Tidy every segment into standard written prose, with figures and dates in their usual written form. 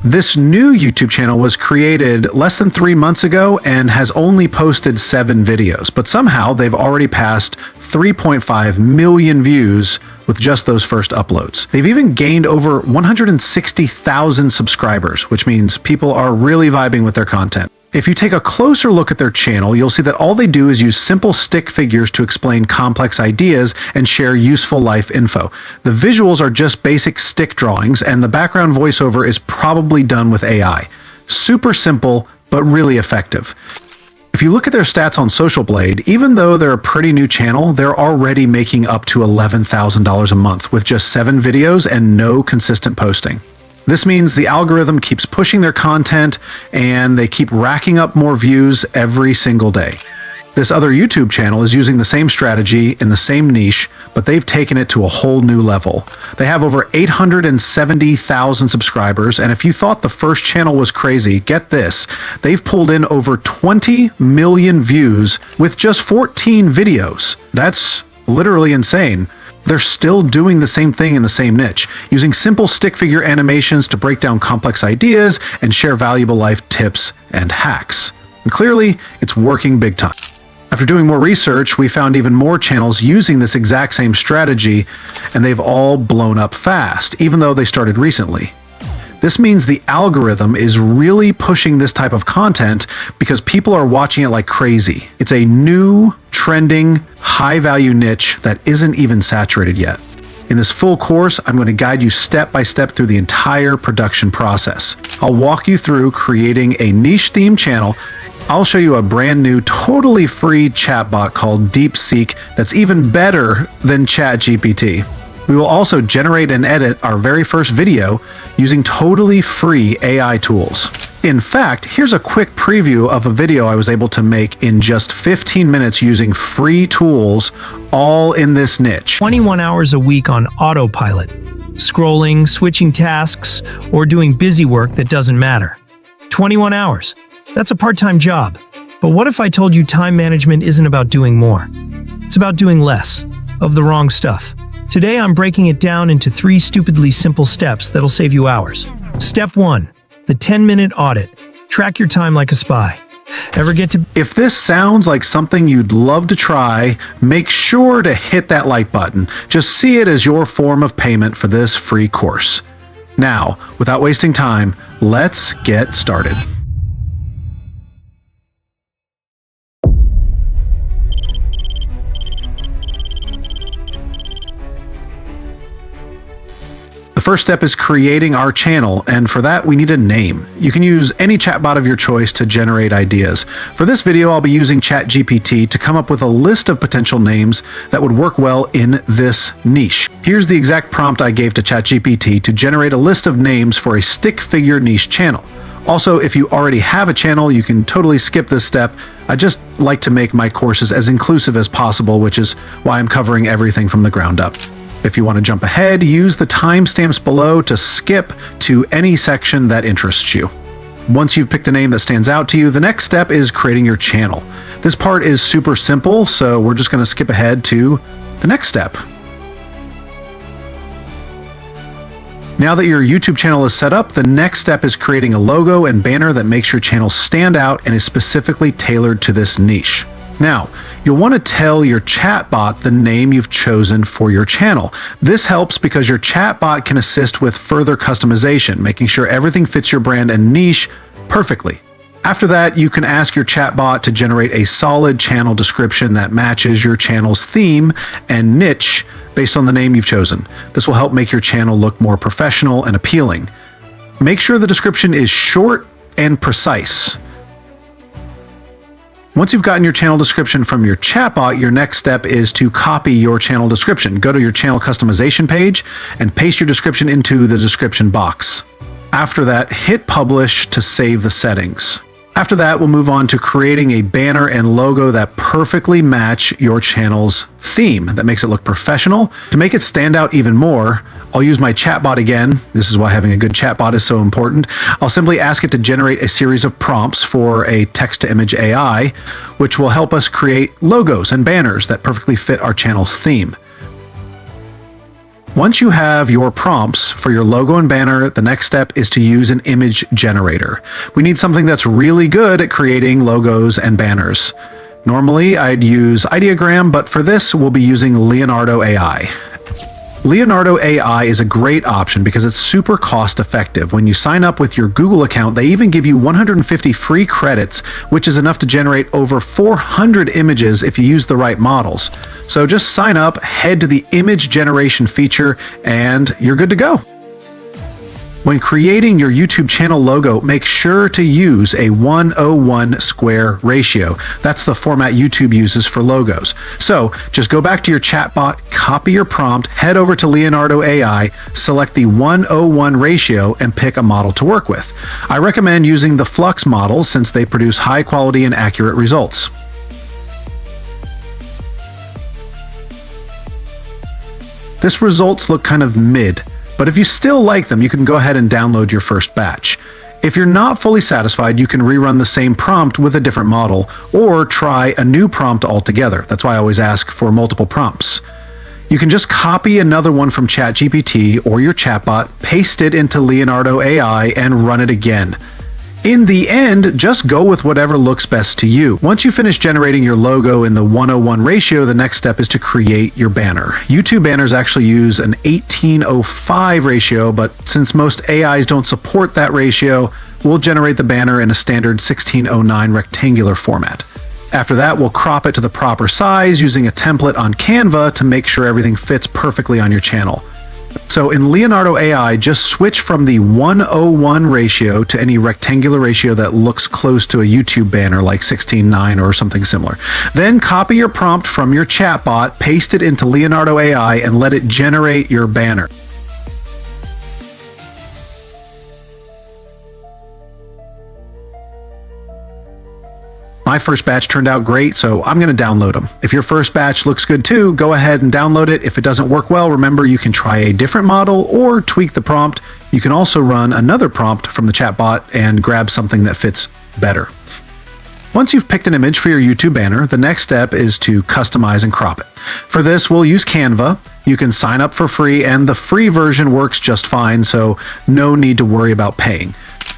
This new YouTube channel was created less than 3 months ago and has only posted 7 videos, but somehow they've already passed 3.5 million views with just those first uploads. They've even gained over 160,000 subscribers, which means people are really vibing with their content. If you take a closer look at their channel, you'll see that all they do is use simple stick figures to explain complex ideas and share useful life info. The visuals are just basic stick drawings, and the background voiceover is probably done with AI. Super simple, but really effective. If you look at their stats on Social Blade, even though they're a pretty new channel, they're already making up to $11,000 a month with just 7 videos and no consistent posting. This means the algorithm keeps pushing their content and they keep racking up more views every single day. This other YouTube channel is using the same strategy in the same niche, but they've taken it to a whole new level. They have over 870,000 subscribers, and if you thought the first channel was crazy, get this. They've pulled in over 20 million views with just 14 videos. That's literally insane. They're still doing the same thing in the same niche, using simple stick figure animations to break down complex ideas and share valuable life tips and hacks. And clearly, it's working big time. After doing more research, we found even more channels using this exact same strategy, and they've all blown up fast, even though they started recently. This means the algorithm is really pushing this type of content because people are watching it like crazy. It's a new, trending, high-value niche that isn't even saturated yet. In this full course, I'm going to guide you step by step through the entire production process. I'll walk you through creating a niche-themed channel. I'll show you a brand new, totally free chatbot called Deepseek that's even better than ChatGPT. We will also generate and edit our very first video using totally free AI tools. In fact, here's a quick preview of a video I was able to make in just 15 minutes using free tools, all in this niche. 21 hours a week on autopilot, scrolling, switching tasks, or doing busy work that doesn't matter. 21 hours. That's a part-time job. But what if I told you time management isn't about doing more? It's about doing less of the wrong stuff. Today, I'm breaking it down into 3 stupidly simple steps that'll save you hours. Step 1, the 10-minute audit. Track your time like a spy. Ever get to... If this sounds like something you'd love to try, make sure to hit that like button. Just see it as your form of payment for this free course. Now, without wasting time, let's get started. The first step is creating our channel, and for that we need a name. You can use any chatbot of your choice to generate ideas. For this video, I'll be using ChatGPT to come up with a list of potential names that would work well in this niche. Here's the exact prompt I gave to ChatGPT to generate a list of names for a stick figure niche channel. Also, if you already have a channel, you can totally skip this step. I just like to make my courses as inclusive as possible, which is why I'm covering everything from the ground up. If you want to jump ahead, use the timestamps below to skip to any section that interests you. Once you've picked a name that stands out to you, the next step is creating your channel. This part is super simple, so we're just going to skip ahead to the next step. Now that your YouTube channel is set up, the next step is creating a logo and banner that makes your channel stand out and is specifically tailored to this niche. Now, you'll want to tell your chatbot the name you've chosen for your channel. This helps because your chatbot can assist with further customization, making sure everything fits your brand and niche perfectly. After that, you can ask your chatbot to generate a solid channel description that matches your channel's theme and niche based on the name you've chosen. This will help make your channel look more professional and appealing. Make sure the description is short and precise. Once you've gotten your channel description from your chatbot, your next step is to copy your channel description. Go to your channel customization page and paste your description into the description box. After that, hit publish to save the settings. After that, we'll move on to creating a banner and logo that perfectly match your channel's theme, that makes it look professional. To make it stand out even more, I'll use my chatbot again. This is why having a good chatbot is so important. I'll simply ask it to generate a series of prompts for a text-to-image AI, which will help us create logos and banners that perfectly fit our channel's theme. Once you have your prompts for your logo and banner, the next step is to use an image generator. We need something that's really good at creating logos and banners. Normally, I'd use Ideogram, but for this, we'll be using Leonardo AI. Leonardo AI is a great option because it's super cost effective. When you sign up with your Google account, they even give you 150 free credits, which is enough to generate over 400 images if you use the right models. So just sign up, head to the image generation feature, and you're good to go. When creating your YouTube channel logo, make sure to use a 1:1 square ratio. That's the format YouTube uses for logos. So just go back to your chatbot, copy your prompt, head over to Leonardo AI, select the 1:1 ratio, and pick a model to work with. I recommend using the Flux models since they produce high quality and accurate results. This results look kind of mid. But if you still like them, you can go ahead and download your first batch. If you're not fully satisfied, you can rerun the same prompt with a different model, or try a new prompt altogether. That's why I always ask for multiple prompts. You can just copy another one from ChatGPT or your chatbot, paste it into Leonardo AI, and run it again. In the end, just go with whatever looks best to you. Once you finish generating your logo in the 1:1 ratio, the next step is to create your banner. YouTube banners actually use an 18:05 ratio, but since most AIs don't support that ratio, we'll generate the banner in a standard 16:09 rectangular format. After that, we'll crop it to the proper size using a template on Canva to make sure everything fits perfectly on your channel. So in Leonardo AI, just switch from the 1:1 ratio to any rectangular ratio that looks close to a YouTube banner like 16:9 or something similar. Then copy your prompt from your chatbot, paste it into Leonardo AI, and let it generate your banner. My first batch turned out great, so I'm going to download them. If your first batch looks good too, go ahead and download it. If it doesn't work well, remember you can try a different model or tweak the prompt. You can also run another prompt from the chatbot and grab something that fits better. Once you've picked an image for your YouTube banner, the next step is to customize and crop it. For this, we'll use Canva. You can sign up for free, and the free version works just fine, so no need to worry about paying.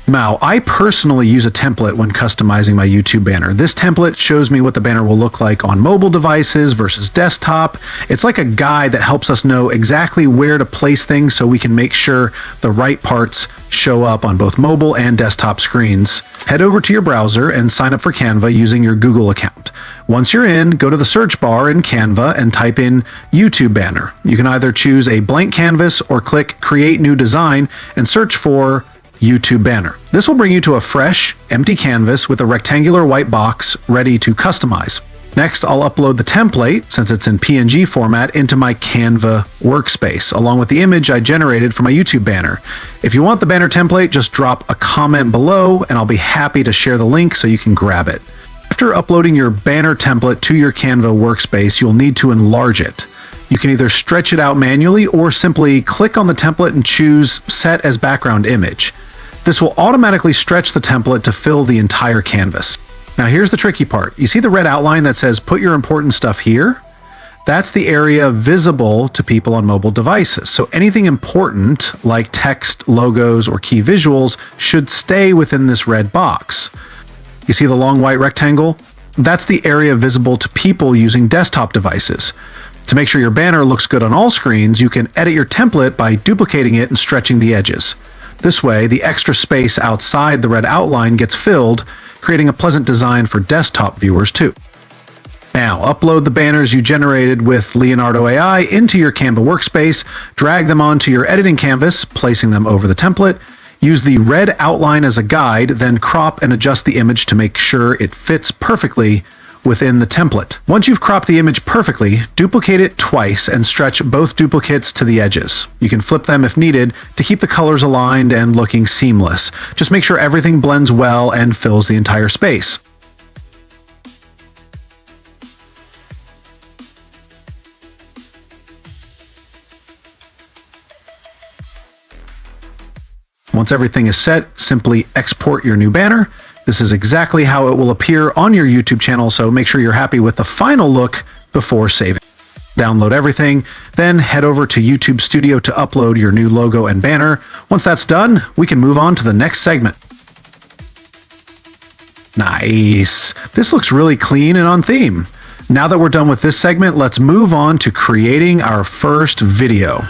Now, I personally use a template when customizing my YouTube banner. This template shows me what the banner will look like on mobile devices versus desktop. It's like a guide that helps us know exactly where to place things so we can make sure the right parts show up on both mobile and desktop screens. Head over to your browser and sign up for Canva using your Google account. Once you're in, go to the search bar in Canva and type in YouTube banner. You can either choose a blank canvas or click Create New Design and search for YouTube banner. This will bring you to a fresh, empty canvas with a rectangular white box ready to customize. Next, I'll upload the template, since it's in PNG format, into my Canva workspace, along with the image I generated for my YouTube banner. If you want the banner template, just drop a comment below, and I'll be happy to share the link so you can grab it. After uploading your banner template to your Canva workspace, you'll need to enlarge it. You can either stretch it out manually or simply click on the template and choose Set as Background Image. This will automatically stretch the template to fill the entire canvas. Now here's the tricky part. You see the red outline that says put your important stuff here? That's the area visible to people on mobile devices. So anything important like text, logos, or key visuals should stay within this red box. You see the long white rectangle? That's the area visible to people using desktop devices. To make sure your banner looks good on all screens, you can edit your template by duplicating it and stretching the edges. This way, the extra space outside the red outline gets filled, creating a pleasant design for desktop viewers too. Now, upload the banners you generated with Leonardo AI into your Canva workspace, drag them onto your editing canvas, placing them over the template. Use the red outline as a guide, then crop and adjust the image to make sure it fits perfectly within the template. Once you've cropped the image perfectly, duplicate it twice and stretch both duplicates to the edges. You can flip them if needed to keep the colors aligned and looking seamless. Just make sure everything blends well and fills the entire space. Once everything is set, simply export your new banner. This is exactly how it will appear on your YouTube channel, so make sure you're happy with the final look before saving. download everything, then head over to YouTube Studio to upload your new logo and banner. Once that's done, we can move on to the next segment. Nice. This looks really clean and on theme. Now that we're done with this segment, let's move on to creating our first video.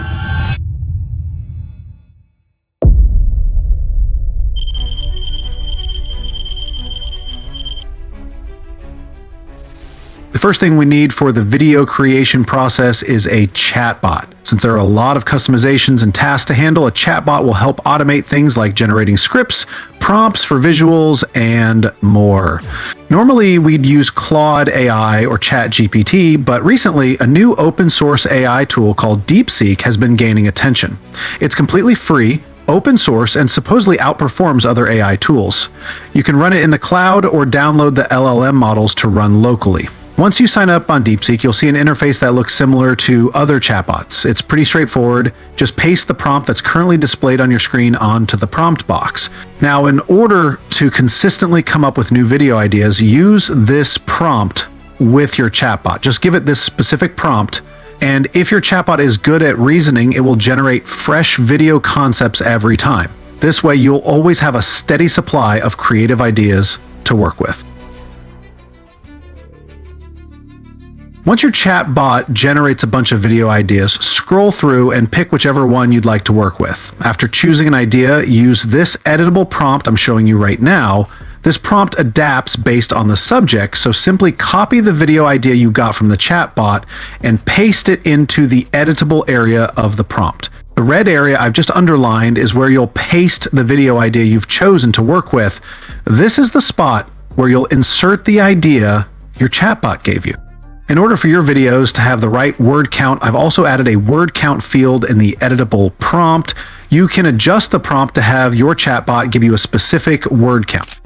The first thing we need for the video creation process is a chatbot. Since there are a lot of customizations and tasks to handle, a chatbot will help automate things like generating scripts, prompts for visuals, and more. Normally, we'd use Claude AI or ChatGPT, but recently, a new open source AI tool called Deepseek has been gaining attention. It's completely free, open source, and supposedly outperforms other AI tools. You can run it in the cloud or download the LLM models to run locally. Once you sign up on Deepseek, you'll see an interface that looks similar to other chatbots. It's pretty straightforward. Just paste the prompt that's currently displayed on your screen onto the prompt box. Now, in order to consistently come up with new video ideas, use this prompt with your chatbot. Just give it this specific prompt, and if your chatbot is good at reasoning, it will generate fresh video concepts every time. This way, you'll always have a steady supply of creative ideas to work with. Once your chat bot generates a bunch of video ideas, scroll through and pick whichever one you'd like to work with. After choosing an idea, use this editable prompt I'm showing you right now. This prompt adapts based on the subject, so simply copy the video idea you got from the chat bot and paste it into the editable area of the prompt. The red area I've just underlined is where you'll paste the video idea you've chosen to work with. This is the spot where you'll insert the idea your chatbot gave you. In order for your videos to have the right word count, I've also added a word count field in the editable prompt. You can adjust the prompt to have your chatbot give you a specific word count.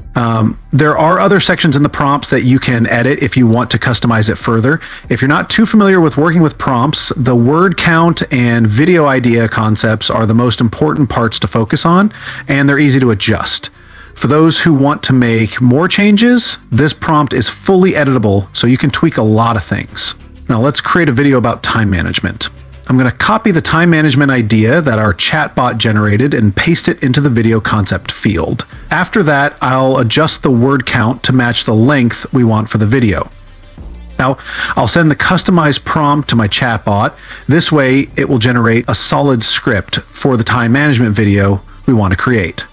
There are other sections in the prompts that you can edit if you want to customize it further. If you're not too familiar with working with prompts, the word count and video idea concepts are the most important parts to focus on, and they're easy to adjust. For those who want to make more changes, this prompt is fully editable, so you can tweak a lot of things. Now let's create a video about time management. I'm going to copy the time management idea that our chatbot generated and paste it into the video concept field. After that, I'll adjust the word count to match the length we want for the video. Now, I'll send the customized prompt to my chatbot. This way, it will generate a solid script for the time management video we want to create.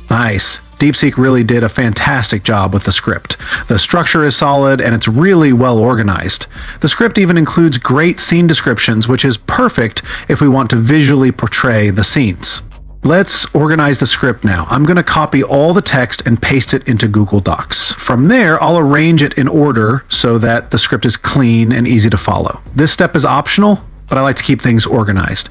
Nice. Deepseek really did a fantastic job with the script. The structure is solid and it's really well organized. The script even includes great scene descriptions, which is perfect if we want to visually portray the scenes. Let's organize the script now. I'm going to copy all the text and paste it into Google Docs. From there, I'll arrange it in order so that the script is clean and easy to follow. This step is optional, but I like to keep things organized.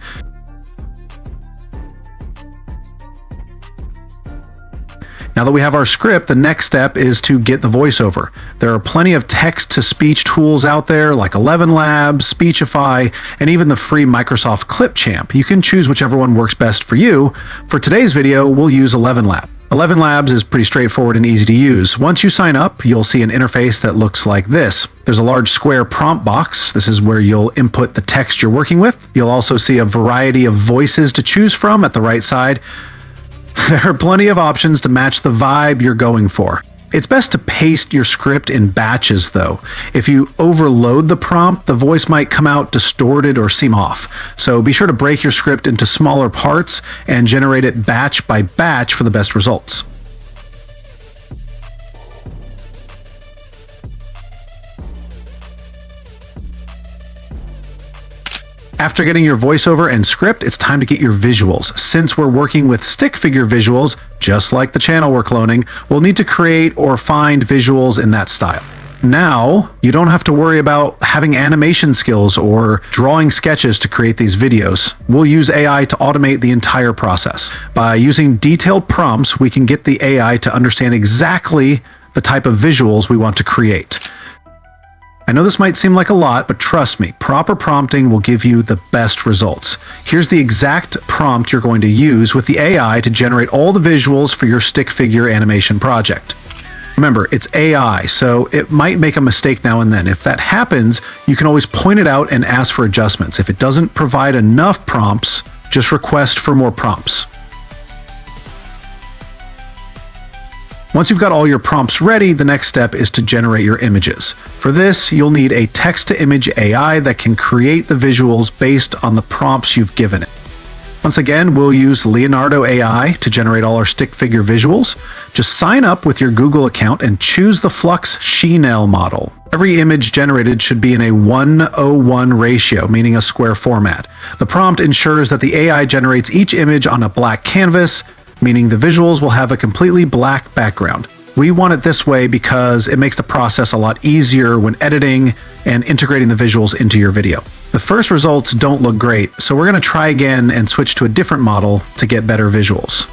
Now that we have our script, the next step is to get the voiceover. There are plenty of text-to-speech tools out there like 11 Labs, Speechify, and even the free Microsoft Clipchamp. You can choose whichever one works best for you. For today's video, we'll use 11 Labs. 11 Labs is pretty straightforward and easy to use. Once you sign up, you'll see an interface that looks like this. There's a large square prompt box. This is where you'll input the text you're working with. You'll also see a variety of voices to choose from at the right side. There are plenty of options to match the vibe you're going for. It's best to paste your script in batches though. If you overload the prompt, the voice might come out distorted or seem off. So be sure to break your script into smaller parts and generate it batch by batch for the best results. After getting your voiceover and script, it's time to get your visuals. Since we're working with stick figure visuals, just like the channel we're cloning, we'll need to create or find visuals in that style. Now, you don't have to worry about having animation skills or drawing sketches to create these videos. We'll use AI to automate the entire process. By using detailed prompts, we can get the AI to understand exactly the type of visuals we want to create. I know this might seem like a lot, but trust me, proper prompting will give you the best results. Here's the exact prompt you're going to use with the AI to generate all the visuals for your stick figure animation project. Remember, it's AI, so it might make a mistake now and then. If that happens, you can always point it out and ask for adjustments. If it doesn't provide enough prompts, just request for more prompts. Once you've got all your prompts ready, the next step is to generate your images. For this, you'll need a text-to-image AI that can create the visuals based on the prompts you've given it. Once again, we'll use Leonardo AI to generate all our stick figure visuals. Just sign up with your Google account and choose the Flux Chenel model. Every image generated should be in a 1:1 ratio, meaning a square format. The prompt ensures that the AI generates each image on a black canvas, meaning the visuals will have a completely black background. We want it this way because it makes the process a lot easier when editing and integrating the visuals into your video. The first results don't look great, so we're going to try again and switch to a different model to get better visuals.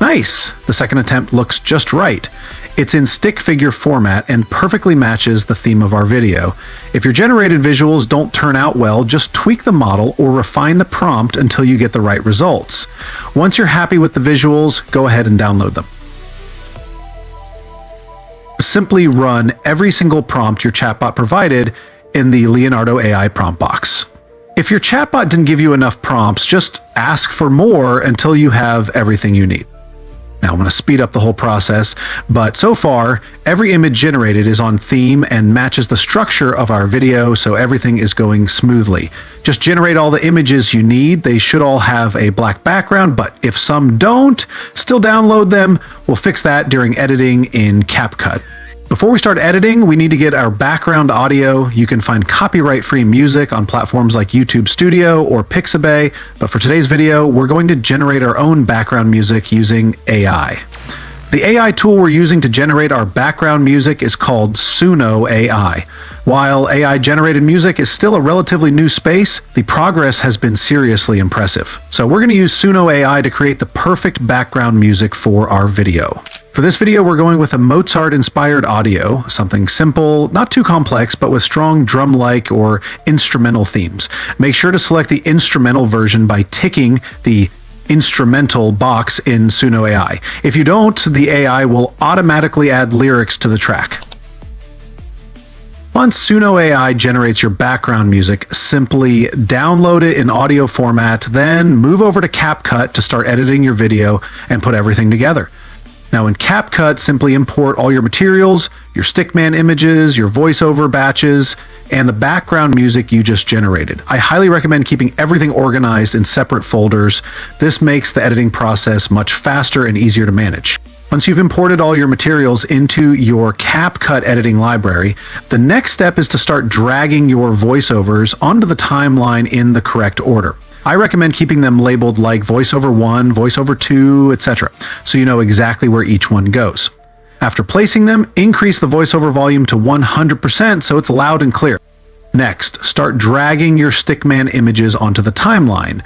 Nice! The second attempt looks just right. It's in stick figure format and perfectly matches the theme of our video. If your generated visuals don't turn out well, just tweak the model or refine the prompt until you get the right results. Once you're happy with the visuals, go ahead and download them. Simply run every single prompt your chatbot provided in the Leonardo AI prompt box. If your chatbot didn't give you enough prompts, just ask for more until you have everything you need. Now I'm going to speed up the whole process, but so far, every image generated is on theme and matches the structure of our video, so everything is going smoothly. Just generate all the images you need. They should all have a black background, but if some don't, still download them. We'll fix that during editing in CapCut. Before we start editing, we need to get our background audio. You can find copyright-free music on platforms like YouTube Studio or Pixabay, but for today's video, we're going to generate our own background music using AI. The AI tool we're using to generate our background music is called Suno AI. While AI-generated music is still a relatively new space, the progress has been seriously impressive. So we're going to use Suno AI to create the perfect background music for our video. For this video, we're going with a Mozart-inspired audio, something simple, not too complex, but with strong drum-like or instrumental themes. Make sure to select the instrumental version by ticking the instrumental box in Suno AI. If you don't, the AI will automatically add lyrics to the track. Once Suno AI generates your background music, simply download it in audio format, then move over to CapCut to start editing your video and put everything together. Now in CapCut, simply import all your materials, your stickman images, your voiceover batches, and the background music you just generated. I highly recommend keeping everything organized in separate folders. This makes the editing process much faster and easier to manage. Once you've imported all your materials into your CapCut editing library, the next step is to start dragging your voiceovers onto the timeline in the correct order. I recommend keeping them labeled like voiceover 1, voiceover 2, etc., so you know exactly where each one goes. After placing them, increase the voiceover volume to 100% so it's loud and clear. Next, start dragging your stickman images onto the timeline.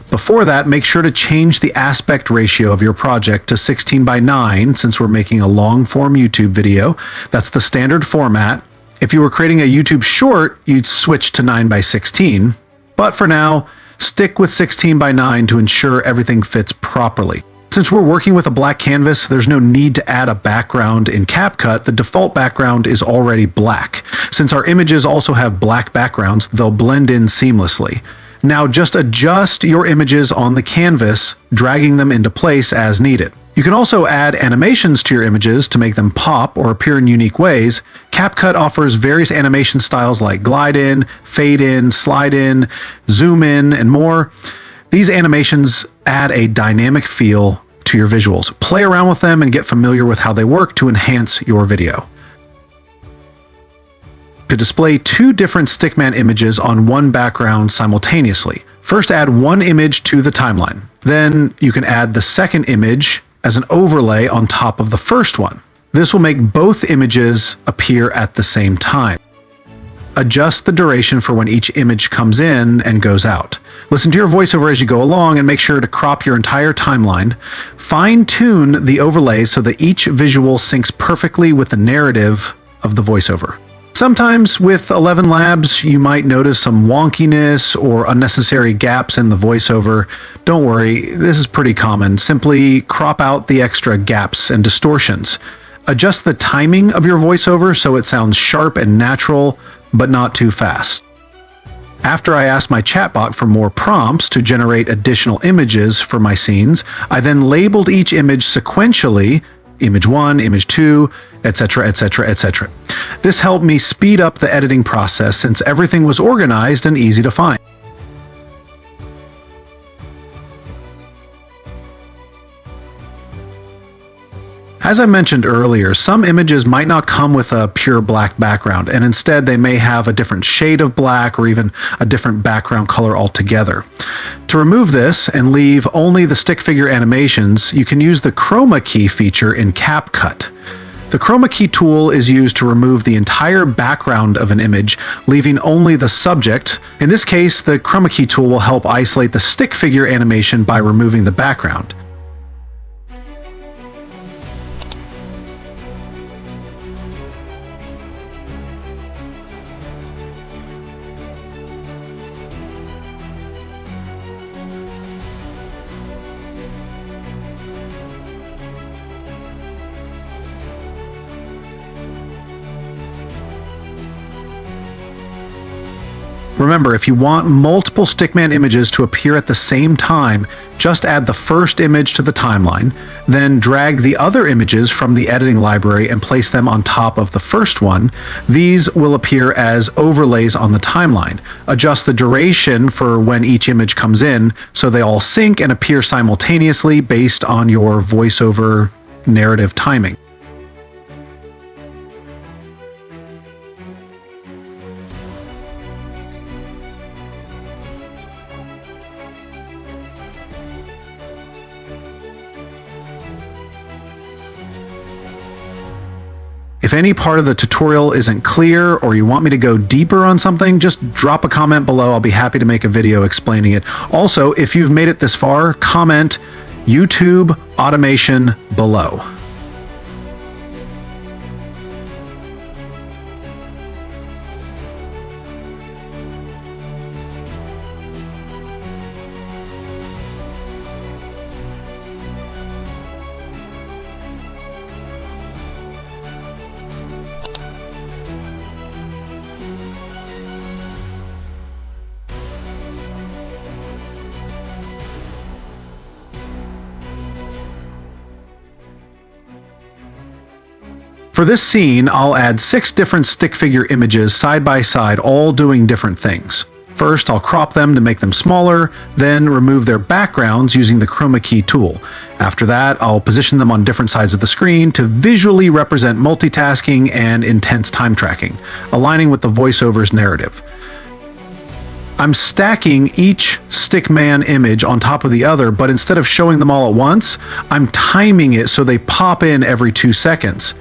Before that, make sure to change the aspect ratio of your project to 16:9 since we're making a long-form YouTube video. That's the standard format. If you were creating a YouTube short, you'd switch to 9:16. But for now, stick with 16:9 to ensure everything fits properly. Since we're working with a black canvas, there's no need to add a background in CapCut. The default background is already black. Since our images also have black backgrounds, they'll blend in seamlessly. Now just adjust your images on the canvas, dragging them into place as needed. You can also add animations to your images to make them pop or appear in unique ways. CapCut offers various animation styles like glide in, fade in, slide in, zoom in, and more. These animations add a dynamic feel to your visuals. Play around with them and get familiar with how they work to enhance your video. To display two different stickman images on one background simultaneously, first add one image to the timeline. Then you can add the second image as an overlay on top of the first one. This will make both images appear at the same time. Adjust the duration for when each image comes in and goes out. Listen to your voiceover as you go along and make sure to crop your entire timeline. Fine-tune the overlays so that each visual syncs perfectly with the narrative of the voiceover. Sometimes with 11 labs, you might notice some wonkiness or unnecessary gaps in the voiceover. Don't worry, this is pretty common. Simply crop out the extra gaps and distortions. Adjust the timing of your voiceover so it sounds sharp and natural, but not too fast. After I asked my chatbot for more prompts to generate additional images for my scenes, I then labeled each image sequentially, image 1, image 2, etc., etc., etc. This helped me speed up the editing process since everything was organized and easy to find. As I mentioned earlier, some images might not come with a pure black background, and instead they may have a different shade of black or even a different background color altogether. To remove this and leave only the stick figure animations, you can use the chroma key feature in CapCut. The chroma key tool is used to remove the entire background of an image, leaving only the subject. In this case, the chroma key tool will help isolate the stick figure animation by removing the background. Remember, if you want multiple stickman images to appear at the same time, just add the first image to the timeline, then drag the other images from the editing library and place them on top of the first one. These will appear as overlays on the timeline. Adjust the duration for when each image comes in so they all sync and appear simultaneously based on your voiceover narrative timing. If any part of the tutorial isn't clear or you want me to go deeper on something, just drop a comment below. I'll be happy to make a video explaining it. Also, if you've made it this far, comment YouTube automation below. For this scene, I'll add 6 different stick figure images side by side, all doing different things. First, I'll crop them to make them smaller, then remove their backgrounds using the chroma key tool. After that, I'll position them on different sides of the screen to visually represent multitasking and intense time tracking, aligning with the voiceover's narrative. I'm stacking each stickman image on top of the other, but instead of showing them all at once, I'm timing it so they pop in every 2 seconds.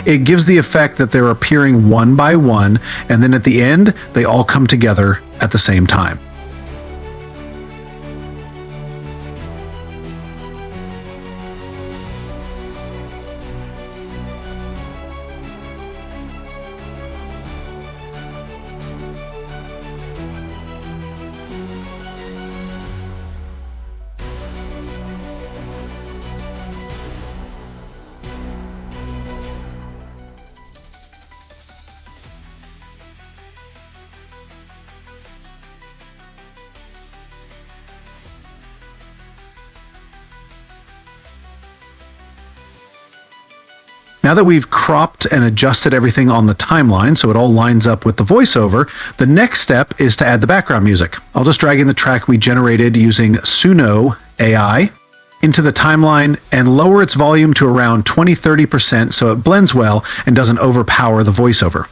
It gives the effect that they're appearing one by one, and then at the end, they all come together at the same time. Now that we've cropped and adjusted everything on the timeline so it all lines up with the voiceover, the next step is to add the background music. I'll just drag in the track we generated using Suno AI into the timeline and lower its volume to around 20-30% so it blends well and doesn't overpower the voiceover.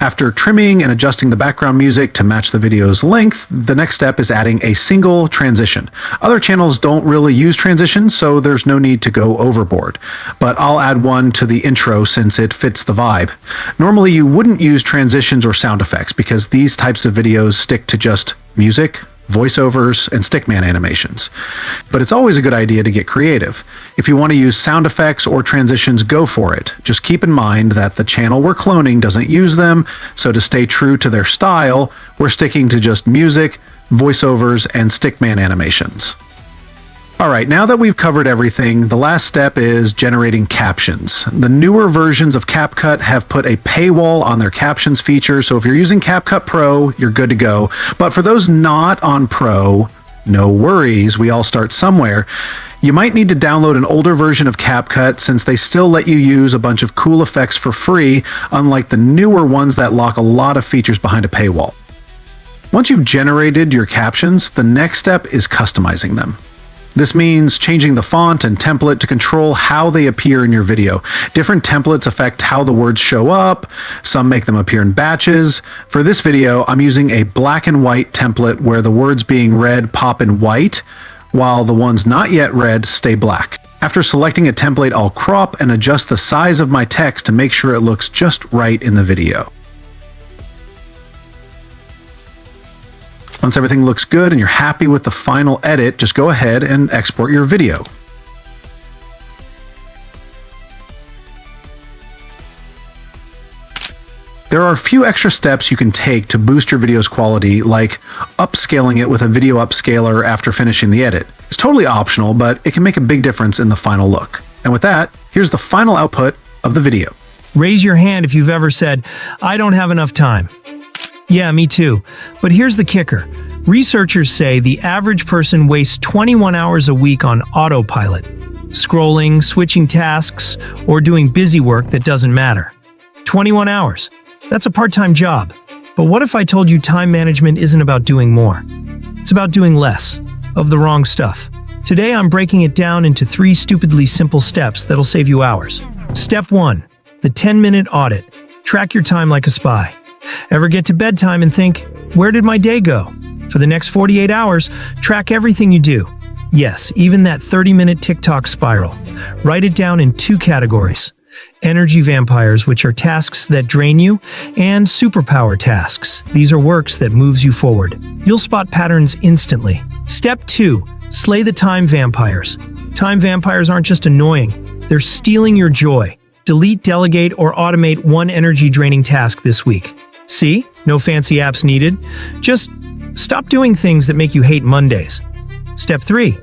After trimming and adjusting the background music to match the video's length, the next step is adding a single transition. Other channels don't really use transitions, so there's no need to go overboard. But I'll add one to the intro since it fits the vibe. Normally you wouldn't use transitions or sound effects because these types of videos stick to just music, voiceovers, and stickman animations. But it's always a good idea to get creative. If you want to use sound effects or transitions, go for it. Just keep in mind that the channel we're cloning doesn't use them, so to stay true to their style, we're sticking to just music, voiceovers, and stickman animations. Alright, now that we've covered everything, the last step is generating captions. The newer versions of CapCut have put a paywall on their captions feature, so if you're using CapCut Pro, you're good to go. But for those not on Pro, no worries, we all start somewhere. You might need to download an older version of CapCut since they still let you use a bunch of cool effects for free, unlike the newer ones that lock a lot of features behind a paywall. Once you've generated your captions, the next step is customizing them. This means changing the font and template to control how they appear in your video. Different templates affect how the words show up. Some make them appear in batches. For this video, I'm using a black and white template where the words being read pop in white, while the ones not yet read stay black. After selecting a template, I'll crop and adjust the size of my text to make sure it looks just right in the video. Once everything looks good and you're happy with the final edit, just go ahead and export your video. There are a few extra steps you can take to boost your video's quality, like upscaling it with a video upscaler after finishing the edit. It's totally optional, but it can make a big difference in the final look. And with that, here's the final output of the video. Raise your hand if you've ever said, "I don't have enough time." Yeah, me too. But here's the kicker. Researchers say the average person wastes 21 hours a week on autopilot, scrolling, switching tasks, or doing busy work that doesn't matter. 21 hours. That's a part-time job. But what if I told you time management isn't about doing more? It's about doing less of the wrong stuff. Today I'm breaking it down into 3 stupidly simple steps that'll save you hours. Step 1. The 10-minute audit. Track your time like a spy. Ever get to bedtime and think, where did my day go? For the next 48 hours, track everything you do. Yes, even that 30-minute TikTok spiral. Write it down in 2 categories. Energy vampires, which are tasks that drain you, and superpower tasks. These are works that moves you forward. You'll spot patterns instantly. Step 2. Slay the time vampires. Time vampires aren't just annoying. They're stealing your joy. Delete, delegate, or automate one energy-draining task this week. See? No fancy apps needed. Just stop doing things that make you hate Mondays. Step 3.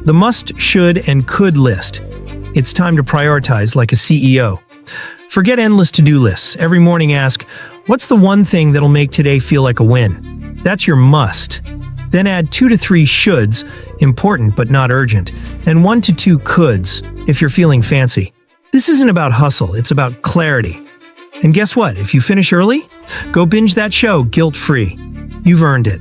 The must, should, and could list. It's time to prioritize like a CEO. Forget endless to-do lists. Every morning ask, what's the one thing that'll make today feel like a win? That's your must. Then add 2 to 3 shoulds, important but not urgent, and 1 to 2 coulds, if you're feeling fancy. This isn't about hustle, it's about clarity. And guess what? If you finish early, go binge that show guilt-free. You've earned it.